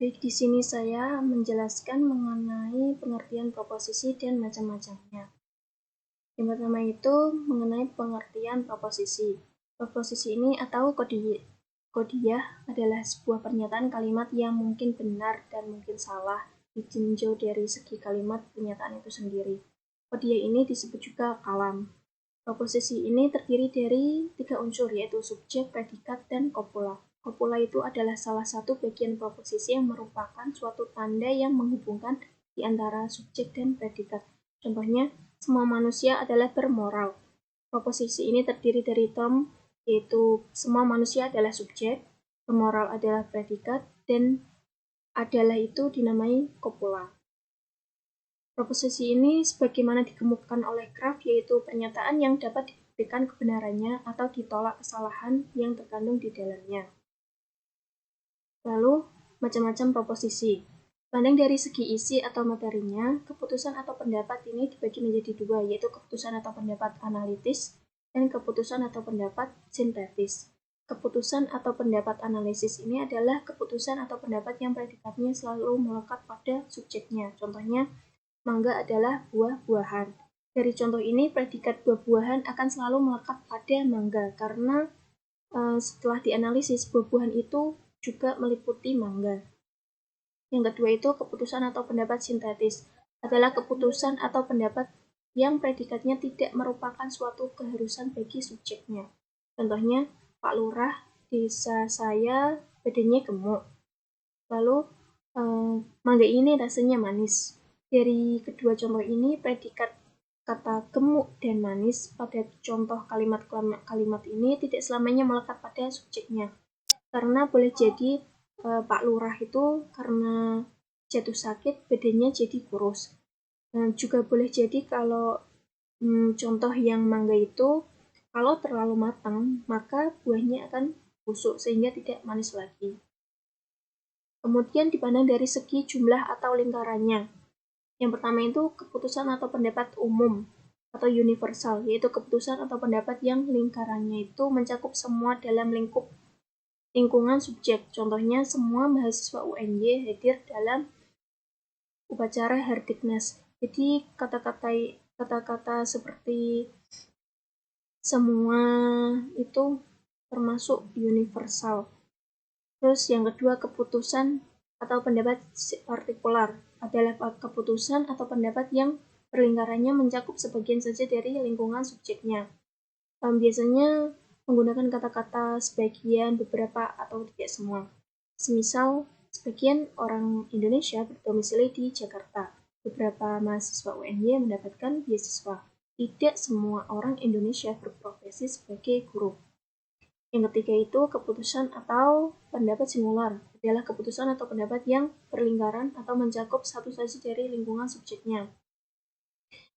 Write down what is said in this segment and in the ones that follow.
Baik, di sini saya menjelaskan mengenai pengertian proposisi dan macam-macamnya. Yang pertama itu mengenai pengertian proposisi. Proposisi ini atau kodiyah adalah sebuah pernyataan kalimat yang mungkin benar dan mungkin salah ditinjau dari segi kalimat pernyataan itu sendiri. Kodiyah ini disebut juga kalam. Proposisi ini terdiri dari 3 unsur, yaitu subjek, predikat, dan kopula. Kopula itu adalah salah satu bagian proposisi yang merupakan suatu tanda yang menghubungkan di antara subjek dan predikat. Contohnya, semua manusia adalah bermoral. Proposisi ini terdiri dari term, yaitu semua manusia adalah subjek, bermoral adalah predikat, dan adalah itu dinamai kopula. Proposisi ini sebagaimana dikemukakan oleh Kraft, yaitu pernyataan yang dapat dibuktikan kebenarannya atau ditolak kesalahan yang terkandung di dalamnya. Lalu, macam-macam proposisi. Pandang dari segi isi atau materinya, keputusan atau pendapat ini dibagi menjadi dua, yaitu keputusan atau pendapat analitis dan keputusan atau pendapat sintetis. Keputusan atau pendapat analisis ini adalah keputusan atau pendapat yang predikatnya selalu melekat pada subjeknya. Contohnya, mangga adalah buah-buahan. Dari contoh ini, predikat buah-buahan akan selalu melekat pada mangga, karena setelah dianalisis, buah-buahan itu juga meliputi mangga. Yang kedua itu keputusan atau pendapat sintetis, adalah keputusan atau pendapat yang predikatnya tidak merupakan suatu keharusan bagi subjeknya. Contohnya, Pak Lurah, desa saya badannya gemuk. Lalu, mangga ini rasanya manis. Dari kedua contoh ini, predikat kata gemuk dan manis pada contoh kalimat ini tidak selamanya melekat pada subjeknya. Karena boleh jadi Pak Lurah itu karena jatuh sakit badannya jadi kurus. Dan juga boleh jadi kalau contoh yang mangga itu kalau terlalu matang maka buahnya akan busuk sehingga tidak manis lagi. Kemudian dipandang dari segi jumlah atau lingkarannya. Yang pertama itu keputusan atau pendapat umum atau universal, yaitu keputusan atau pendapat yang lingkarannya itu mencakup semua dalam lingkungan subjek. Contohnya, semua mahasiswa UNY hadir dalam upacara Hardiknas. Jadi kata-kata seperti semua itu termasuk universal. Terus yang kedua, keputusan atau pendapat partikular adalah keputusan atau pendapat yang perlingkarannya mencakup sebagian saja dari lingkungan subjeknya. Biasanya menggunakan kata-kata sebagian, beberapa, atau tidak semua. Semisal, sebagian orang Indonesia berdomisili di Jakarta. Beberapa mahasiswa UNY mendapatkan beasiswa. Tidak semua orang Indonesia berprofesi sebagai guru. Yang ketiga itu keputusan atau pendapat singular, adalah keputusan atau pendapat yang berlingkaran atau mencakup satu saja dari lingkungan subjeknya.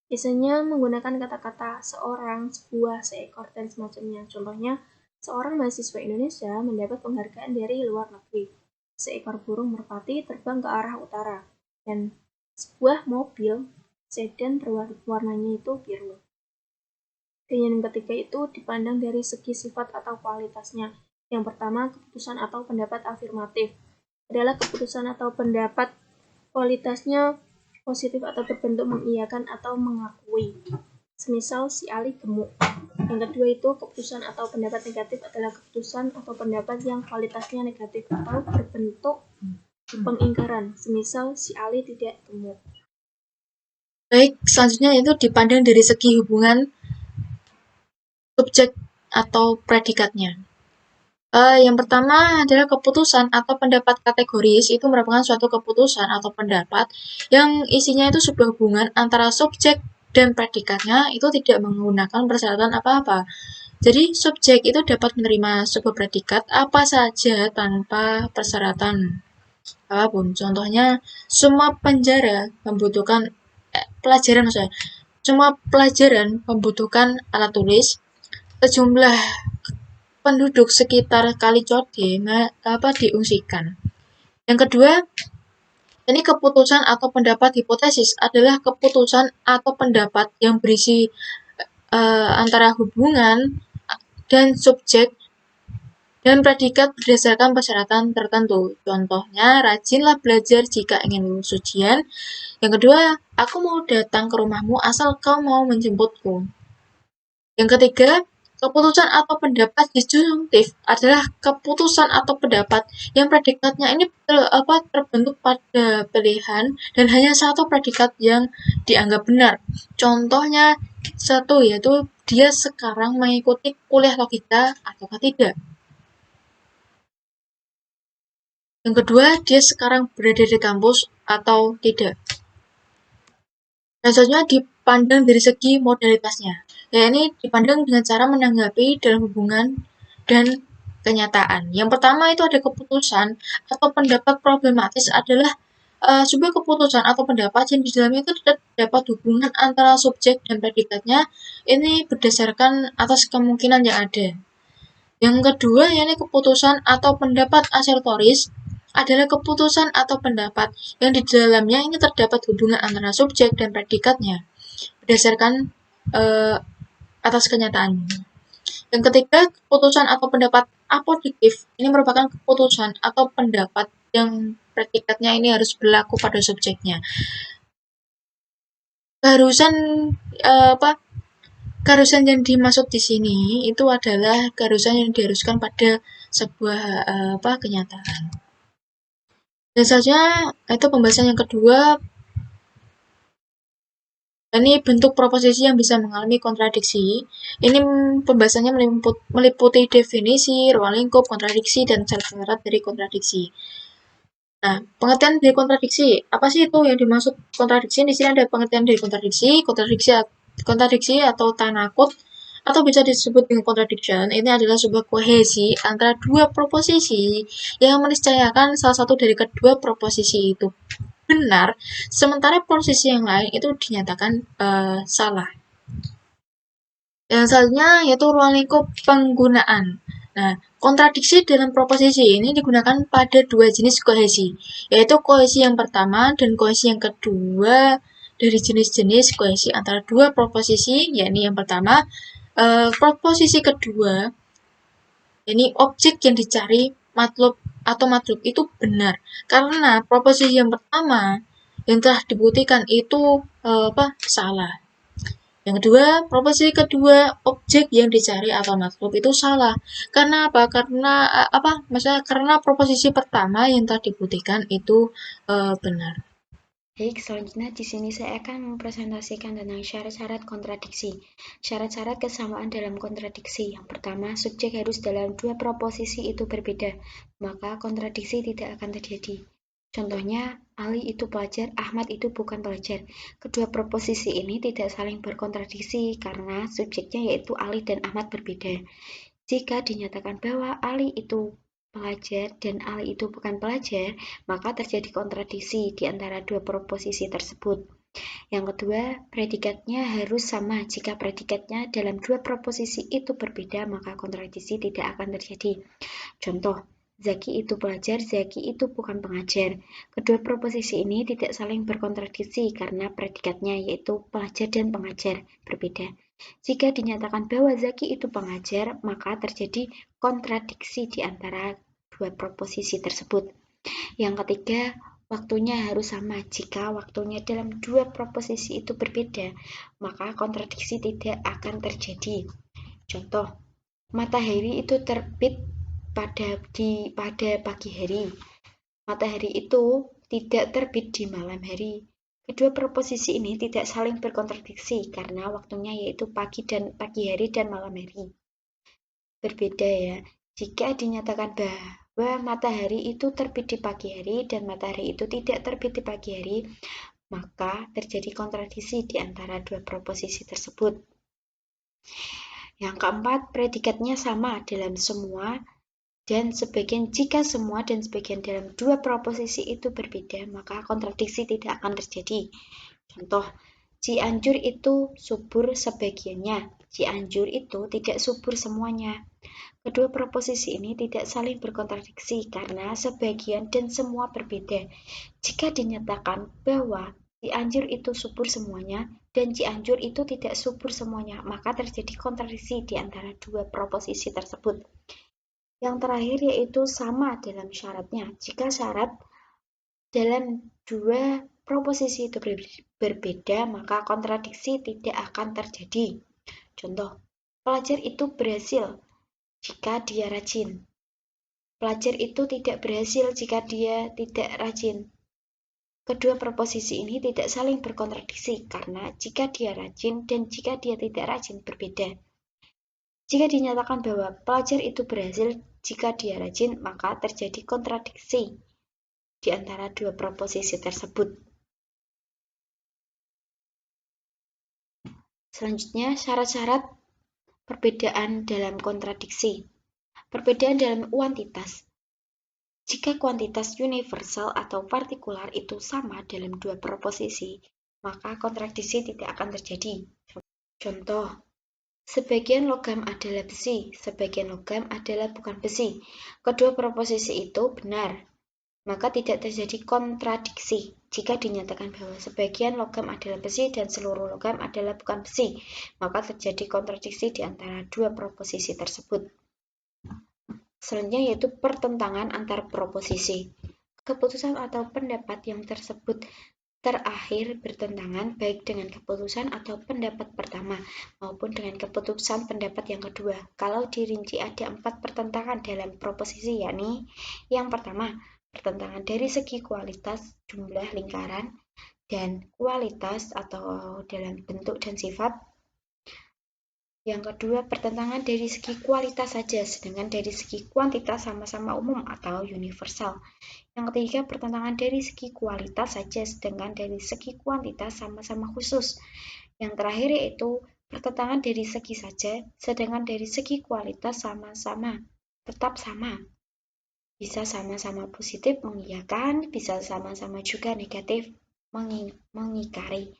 Biasanya menggunakan kata-kata seorang, sebuah, seekor, dan semacamnya. Contohnya, seorang mahasiswa Indonesia mendapat penghargaan dari luar negeri. Seekor burung merpati terbang ke arah utara. Dan sebuah mobil sedan warnanya itu biru. Dan yang ketiga itu dipandang dari segi sifat atau kualitasnya. Yang pertama, keputusan atau pendapat afirmatif. Adalah keputusan atau pendapat kualitasnya positif atau berbentuk mengiyakan atau mengakui. Semisal si Ali gemuk. Yang kedua itu keputusan atau pendapat negatif adalah keputusan atau pendapat yang kualitasnya negatif atau berbentuk pengingkaran. Semisal si Ali tidak gemuk. Baik, selanjutnya itu dipandang dari segi hubungan subjek atau predikatnya. Yang pertama adalah keputusan atau pendapat kategoris, itu merupakan suatu keputusan atau pendapat yang isinya itu sebuah hubungan antara subjek dan predikatnya itu tidak menggunakan persyaratan apa-apa. Jadi subjek itu dapat menerima sebuah predikat apa saja tanpa persyaratan apapun. Contohnya, semua penjara membutuhkan semua pelajaran membutuhkan alat tulis. Sejumlah penduduk sekitar Kali Code diungsikan. Yang kedua, ini keputusan atau pendapat hipotesis adalah keputusan atau pendapat yang berisi antara hubungan dan subjek dan predikat berdasarkan persyaratan tertentu. Contohnya, rajinlah belajar jika ingin lulus ujian. Yang kedua, aku mau datang ke rumahmu asal kau mau menjemputku. Yang ketiga, keputusan atau pendapat disjuntif adalah keputusan atau pendapat yang predikatnya ini terbentuk pada pilihan dan hanya satu predikat yang dianggap benar. Contohnya satu, yaitu dia sekarang mengikuti kuliah logika ataukah tidak. Yang kedua, dia sekarang berada di kampus atau tidak. Dan selanjutnya dipandang dari segi modalitasnya. Ya, ini dipandang dengan cara menanggapi dalam hubungan dan kenyataan. Yang pertama itu ada keputusan atau pendapat problematis adalah sebuah keputusan atau pendapat yang di dalamnya itu terdapat hubungan antara subjek dan predikatnya. Ini berdasarkan atas kemungkinan yang ada. Yang kedua, yakni keputusan atau pendapat asertoris adalah keputusan atau pendapat yang di dalamnya ini terdapat hubungan antara subjek dan predikatnya berdasarkan atas kenyataan. Yang ketiga, keputusan atau pendapat apodiktif ini merupakan keputusan atau pendapat yang predikatnya ini harus berlaku pada subjeknya. Keharusan yang dimaksud di sini itu adalah keharusan yang diharuskan pada sebuah kenyataan. Dan saja itu pembahasan yang kedua. Ini bentuk proposisi yang bisa mengalami kontradiksi. Ini pembahasannya meliputi definisi, ruang lingkup, kontradiksi, dan syarat-syarat dari kontradiksi. Nah, pengertian dari kontradiksi. Apa sih itu yang dimaksud kontradiksi? Di sini ada pengertian dari kontradiksi atau tanakut, atau bisa disebut dengan contradiction. Ini adalah sebuah kohesi antara dua proposisi yang meniscayakan salah satu dari kedua proposisi itu benar, sementara posisi yang lain itu dinyatakan salah. Yang selanjutnya yaitu ruang lingkup penggunaan. Nah, kontradiksi dalam proposisi ini digunakan pada dua jenis kohesi, yaitu kohesi yang pertama dan kohesi yang kedua dari jenis-jenis kohesi antara dua proposisi, yakni yang pertama, proposisi kedua, yakni objek yang dicari matlub atau matlub itu benar, karena proposisi yang pertama yang telah dibuktikan itu salah. Yang kedua, proposisi kedua, objek yang dicari atau matlub itu salah. Karena apa? Karena proposisi pertama yang telah dibuktikan itu benar. Baik, selanjutnya di sini saya akan mempresentasikan tentang syarat-syarat kontradiksi. Syarat-syarat kesamaan dalam kontradiksi. Yang pertama, subjek harus dalam dua proposisi itu berbeda, maka kontradiksi tidak akan terjadi. Contohnya, Ali itu pelajar, Ahmad itu bukan pelajar. Kedua proposisi ini tidak saling berkontradiksi karena subjeknya yaitu Ali dan Ahmad berbeda. Jika dinyatakan bahwa Ali itu pelajar dan Ali itu bukan pelajar, maka terjadi kontradiksi di antara dua proposisi tersebut. Yang kedua, predikatnya harus sama. Jika predikatnya dalam dua proposisi itu berbeda, maka kontradiksi tidak akan terjadi. Contoh, Zaki itu pelajar, Zaki itu bukan pengajar. Kedua proposisi ini tidak saling berkontradiksi karena predikatnya yaitu pelajar dan pengajar berbeda. Jika dinyatakan bahwa Zaki itu pengajar, maka terjadi kontradiksi di antara dua proposisi tersebut. Yang ketiga, waktunya harus sama. Jika waktunya dalam dua proposisi itu berbeda, maka kontradiksi tidak akan terjadi. Contoh, matahari itu terbit pada pagi hari. Matahari itu tidak terbit di malam hari. Kedua proposisi ini tidak saling berkontradiksi karena waktunya yaitu pagi hari dan malam hari. Berbeda ya. Jika dinyatakan bahwa matahari itu terbit di pagi hari dan matahari itu tidak terbit di pagi hari, maka terjadi kontradiksi di antara dua proposisi tersebut. Yang keempat, predikatnya sama dalam semua dan sebagian. Jika semua dan sebagian dalam dua proposisi itu berbeda, maka kontradiksi tidak akan terjadi. Contoh, Cianjur itu subur sebagiannya, Cianjur itu tidak subur semuanya. Kedua proposisi ini tidak saling berkontradiksi karena sebagian dan semua berbeda. Jika dinyatakan bahwa Cianjur itu subur semuanya dan Cianjur itu tidak subur semuanya, maka terjadi kontradiksi di antara dua proposisi tersebut. Yang terakhir yaitu sama dalam syaratnya. Jika syarat dalam dua proposisi itu berbeda, maka kontradiksi tidak akan terjadi. Contoh, pelajar itu berhasil jika dia rajin. Pelajar itu tidak berhasil jika dia tidak rajin. Kedua proposisi ini tidak saling berkontradiksi karena jika dia rajin dan jika dia tidak rajin berbeda. Jika dinyatakan bahwa pelajar itu berhasil jika dia rajin, maka terjadi kontradiksi di antara dua proposisi tersebut. Selanjutnya, syarat-syarat perbedaan dalam kontradiksi. Perbedaan dalam kuantitas. Jika kuantitas universal atau partikular itu sama dalam dua proposisi, maka kontradiksi tidak akan terjadi. Contoh, sebagian logam adalah besi, sebagian logam adalah bukan besi. Kedua proposisi itu benar, maka tidak terjadi kontradiksi. Jika dinyatakan bahwa sebagian logam adalah besi dan seluruh logam adalah bukan besi, maka terjadi kontradiksi di antara dua proposisi tersebut. Selanjutnya yaitu pertentangan antar proposisi. Keputusan atau pendapat yang tersebut terakhir bertentangan baik dengan keputusan atau pendapat pertama maupun dengan keputusan pendapat yang kedua. Kalau dirinci ada 4 pertentangan dalam proposisi, yakni yang pertama, pertentangan dari segi kualitas jumlah lingkaran dan kualitas atau dalam bentuk dan sifat. Yang kedua, pertentangan dari segi kualitas saja, sedangkan dari segi kuantitas sama-sama umum atau universal. Yang ketiga, pertentangan dari segi kualitas saja, sedangkan dari segi kuantitas sama-sama khusus. Yang terakhir yaitu pertentangan dari segi saja, sedangkan dari segi kualitas sama-sama tetap sama. Bisa sama-sama positif mengiyakan, bisa sama-sama juga negatif mengingkari.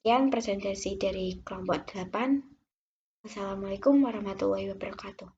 Sekian presentasi dari kelompok 8. Wassalamualaikum warahmatullahi wabarakatuh.